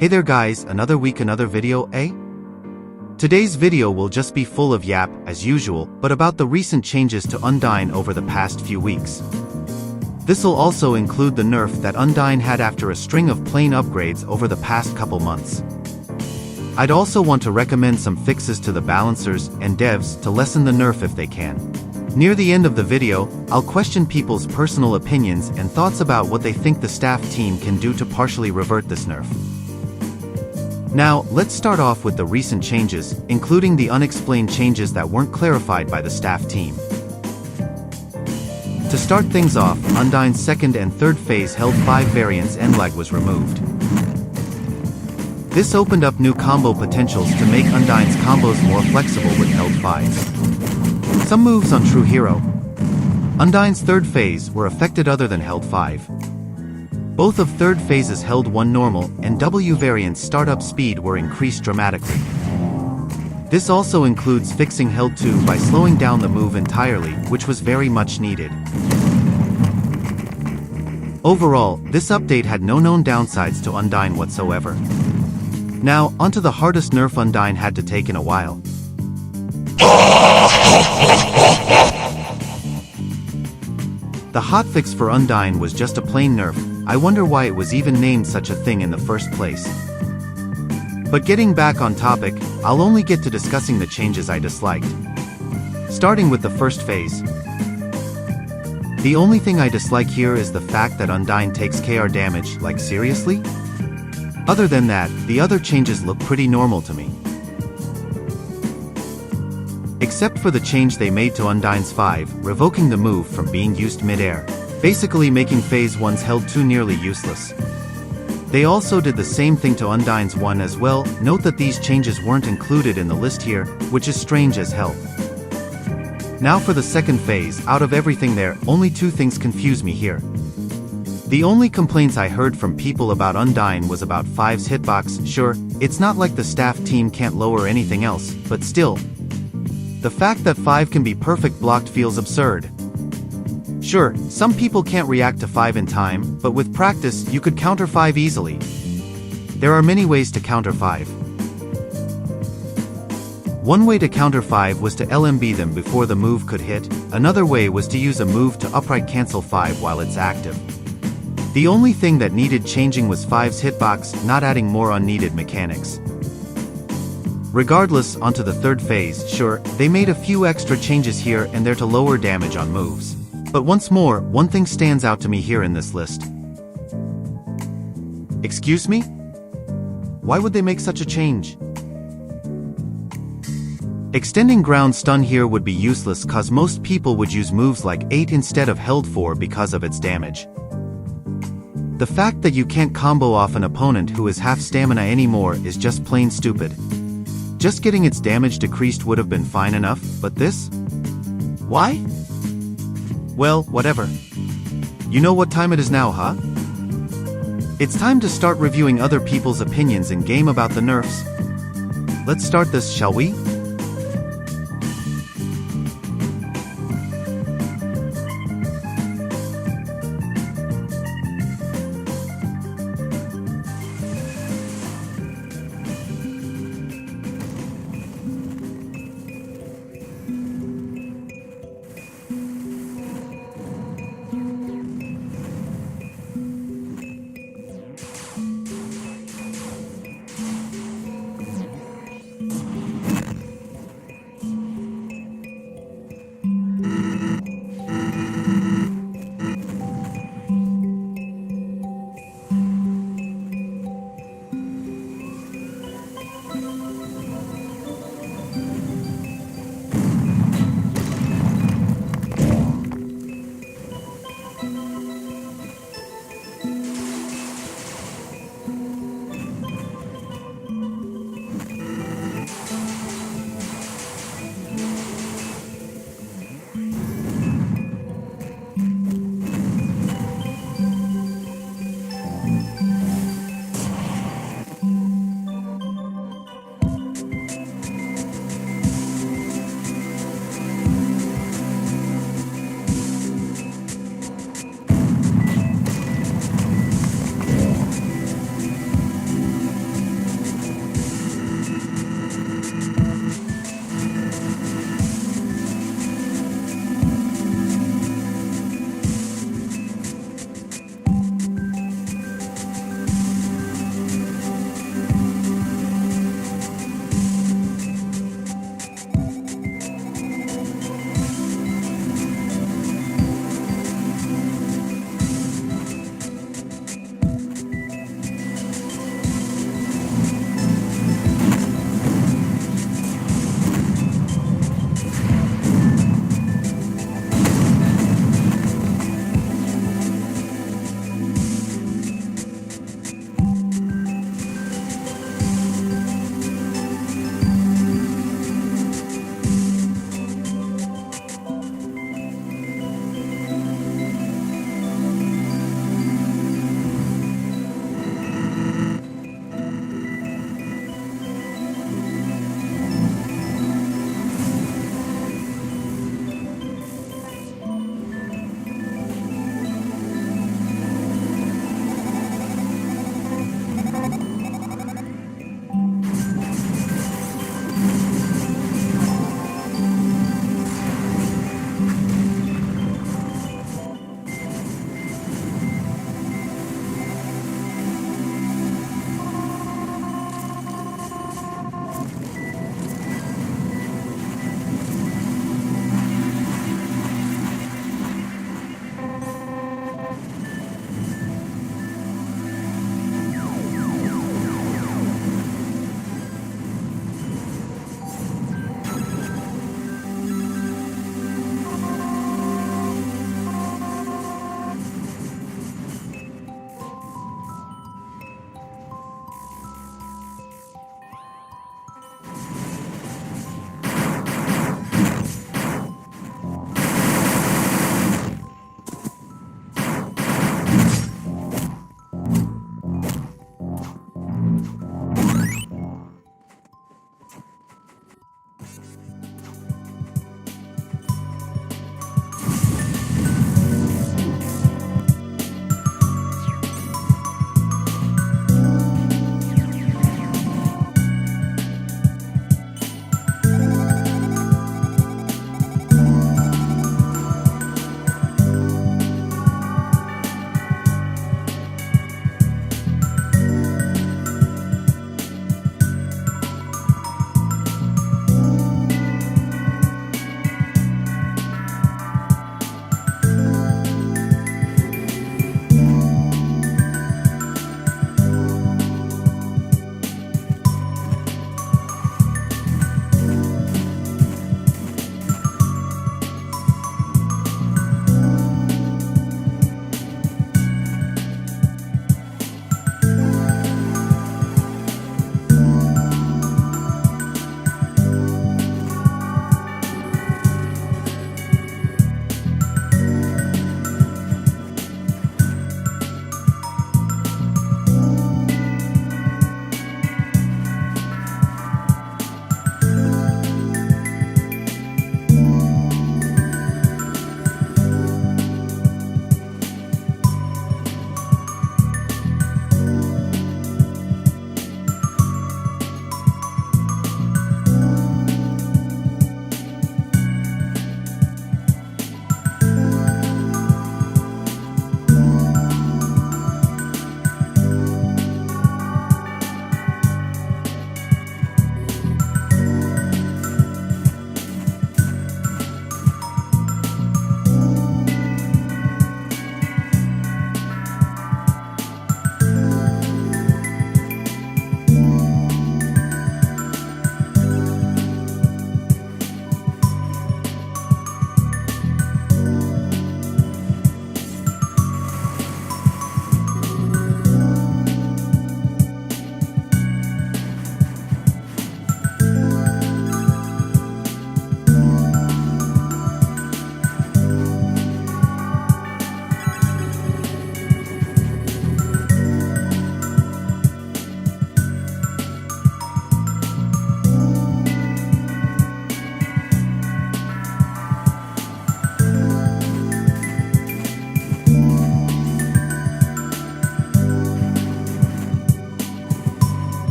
Hey there guys, another week, another video, eh? Today's video will just be full of yap, as usual, but about the recent changes to Undyne over the past few weeks. This'll also include the nerf that Undyne had after a string of plane upgrades over the past couple months. I'd also want to recommend some fixes to the balancers and devs to lessen the nerf if they can. Near the end of the video, I'll question people's personal opinions and thoughts about what they think the staff team can do to partially revert this nerf. Now, let's start off with the recent changes, including the unexplained changes that weren't clarified by the staff team. To start things off, Undyne's second and third phase held 5 variants 𝓽𝓾𝓷𝓮𝓭 was removed. This opened up new combo potentials to make Undyne's combos more flexible with held 5s. Some moves on True Hero. Undyne's third phase were affected other than held 5. Both of third phase's held 1 normal and W variant's startup speed were increased dramatically. This also includes fixing held 2 by slowing down the move entirely, which was very much needed. Overall, this update had no known downsides to Undyne whatsoever. Now, onto the hardest nerf Undyne had to take in a while. The hotfix for Undyne was just a plain nerf. I wonder why it was even named such a thing in the first place. But getting back on topic, I'll only get to discussing the changes I disliked. Starting with the first phase. The only thing I dislike here is the fact that Undyne takes KR damage, like seriously? Other than that, the other changes look pretty normal to me. Except for the change they made to Undyne's 5, revoking the move from being used mid-air, basically making phase 1's held 2 nearly useless. They also did the same thing to Undyne's 1 as well. Note that these changes weren't included in the list here, which is strange as hell. Now for the second phase, out of everything there, only 2 things confuse me here. The only complaints I heard from people about Undyne was about 5's hitbox. Sure, it's not like the staff team can't lower anything else, but still. The fact that 5 can be perfect blocked feels absurd. Sure, some people can't react to 5 in time, but with practice, you could counter 5 easily. There are many ways to counter 5. One way to counter 5 was to LMB them before the move could hit. Another way was to use a move to upright cancel 5 while it's active. The only thing that needed changing was 5's hitbox, not adding more unneeded mechanics. Regardless, onto the third phase. Sure, they made a few extra changes here and there to lower damage on moves. But once more, one thing stands out to me here in this list. Excuse me? Why would they make such a change? Extending ground stun here would be useless cause most people would use moves like 8 instead of held 4 because of its damage. The fact that you can't combo off an opponent who is half stamina anymore is just plain stupid. Just getting its damage decreased would have been fine enough, but this? Why? Well, whatever. You know what time it is now, huh? It's time to start reviewing other people's opinions in game about the nerfs. Let's start this, shall we?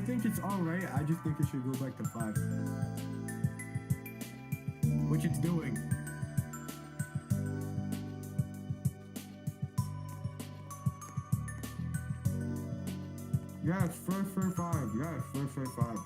think it's alright. I just think it should go back to 5. Which it's doing. Yes, first for 5. Yes, first for 5.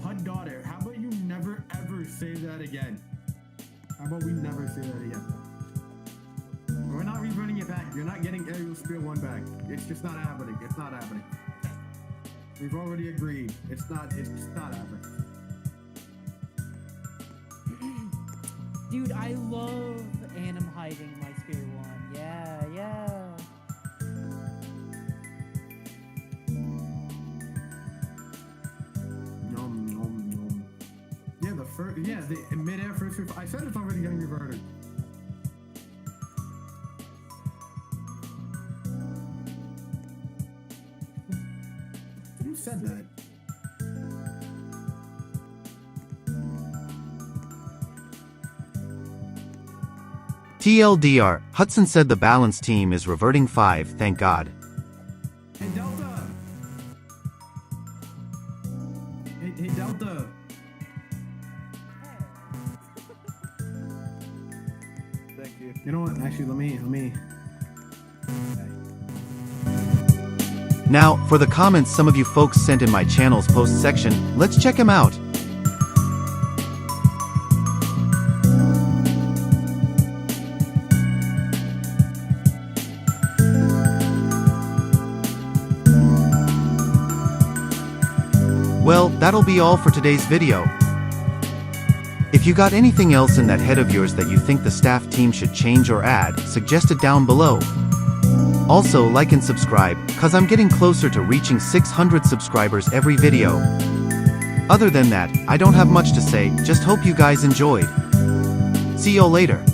HUD daughter, how about you never ever say that again? How about we never say that again? We're not rerunning it back. You're not getting Aerial Spear 1 back. It's just not happening. It's not happening. We've already agreed. It's just not happening. Dude, I love Anim hiding my Spear 1. Yeah, yeah. Yeah, the mid-air first. I said it's already getting reverted. Who said that? TLDR, Hudson said the balance team is reverting 5, thank God. Hey, Delta! Hey, Delta! Thank you. You know what? Actually, let me. Now, for the comments some of you folks sent in my channel's post section, let's check them out. Well, that'll be all for today's video. If you got anything else in that head of yours that you think the staff team should change or add, suggest it down below. Also like and subscribe, cause I'm getting closer to reaching 600 subscribers every video. Other than that, I don't have much to say, just hope you guys enjoyed. See y'all later.